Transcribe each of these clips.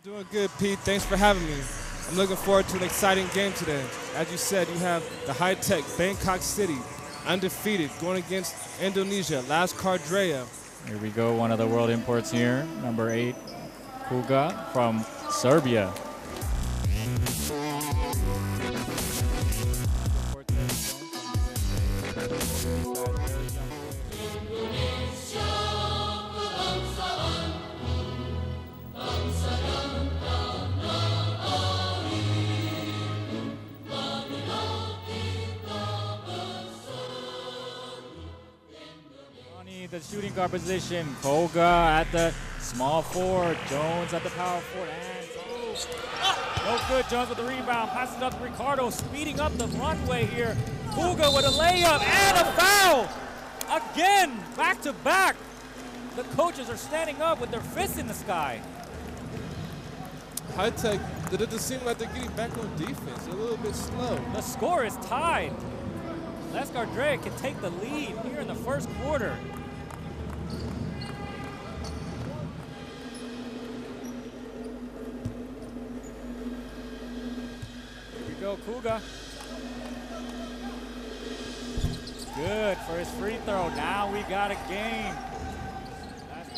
Doing good, Pete. Thanks for having me. I'm looking forward to an exciting game today. As you said, you have the high-tech Bangkok City, undefeated, going against Indonesia, Laskar Drea. Here we go, one of the world imports here, number 8, Kuga from Serbia. The shooting guard position, Kuga at the small forward, Jones at the power forward, and no good. Jones with the rebound, passes it up to Ricardo, speeding up the runway here. Kuga with a layup and a foul! Again, back to back. The coaches are standing up with their fists in the sky. High-tech, it doesn't seem like they're getting back on defense. They're a little bit slow. The score is tied. Laskar Drea can take the lead here in the first quarter. Go Kuga. Good for his free throw. Now we got a game.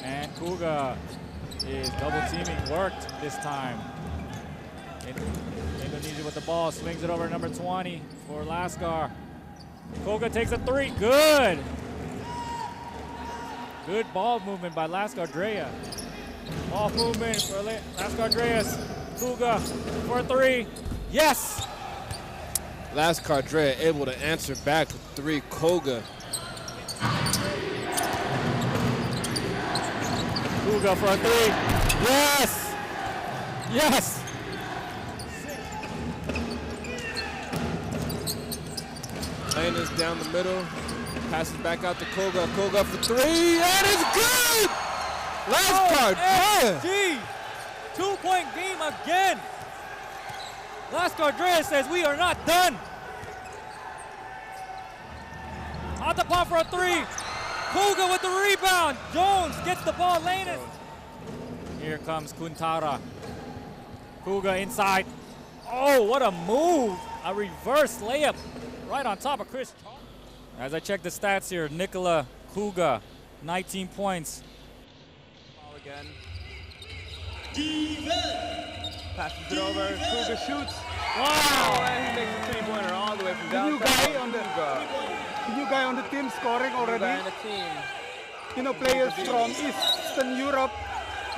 And Kuga is double teaming. Worked this time. Indonesia with the ball. Swings it over to number 20 for Laskar. Kuga takes a 3. Good. Good ball movement by Laskar Drea. Ball movement for Laskar Drea. Kuga for a 3. Yes! Laskar Drea able to answer back with 3. Kuga. Kuga for a 3. Yes! Yes! Lane is down the middle. Passes back out to Kuga. Kuga for 3. That is good! Laskar Drea! 2-point game again. Laskar Drea says we are not done. On the pop for a 3. Kuga with the rebound. Jones gets the ball. Lane. Here comes Kuntara. Kuga inside. Oh, what a move. A reverse layup right on top of Chris. As I check the stats here, Nikola Kuga, 19 points. Ball again. Passes it over, Kuga shoots. Wow! And he makes a three-pointer all the way from downtown. New guy on the team scoring already. And the team. You know, players from Eastern Europe,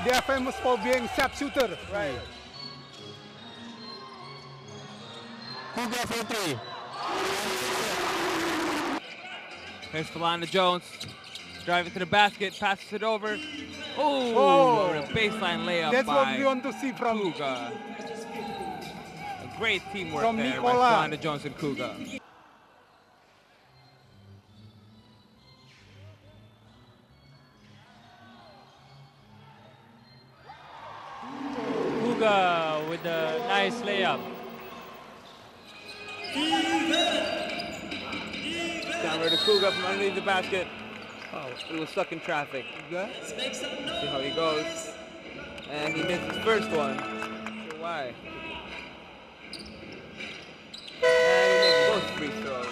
they are famous for being sharpshooter. Right. Kuga for 3. Here's Falana Jones. Driving to the basket, passes it over. Oh, a baseline layup. That's by what we want to see from Kuga. A great teamwork from there Nikola. by Falana Jones and Kuga. Kuga with a nice layup. Down there to Kuga from underneath the basket. Oh, he was stuck in traffic. See how he goes. And he missed his first one. Not sure why. And he makes both free throws.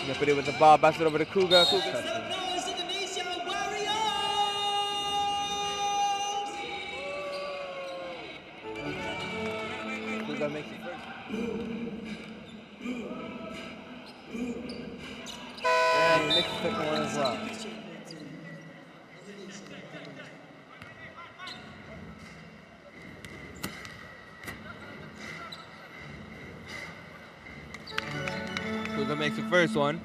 He's put it with the ball, pass it over to Kuga. Kuga makes it first. And he makes the second one as well. Kuga makes the first one.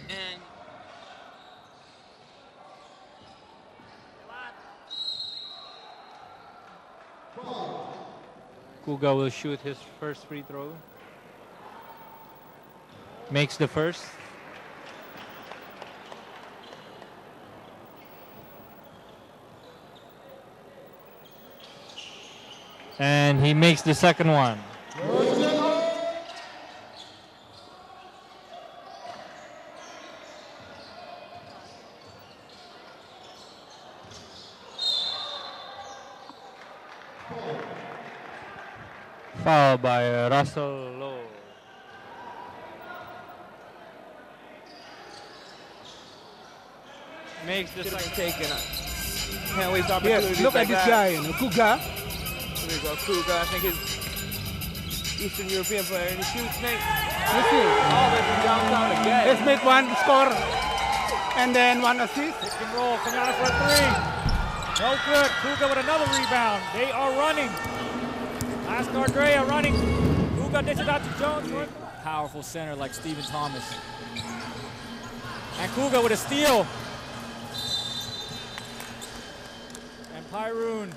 And Kuga will shoot his first free throw. Makes the first. And he makes the second one. Foul by Russell Lowe. Makes the Should have second. been taken. Can't waste Yes, opportunities look like at this that. guy, Kuga. There we go, Kuga. I think he's Eastern European player, and he shoots Nate Let's see. all the way from downtown again. Let's make one score and then one assist. Pick and roll, Kenyatta for a three. No good. Kuga with another rebound. They are running. Lascar Drea running. Kuga dishes out to Jones. Powerful center like Stephen Thomas. And Kuga with a steal. And Pyroon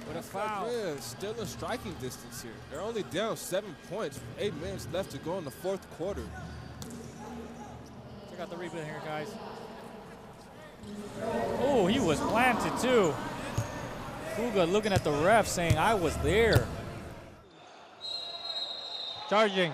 with a foul. Yeah, still in striking distance here. They're only down 7 points with 8 minutes left to go in the fourth quarter. Check out the replay here, guys. Oh, he was planted too. Kuga looking at the ref saying, I was there. Charging.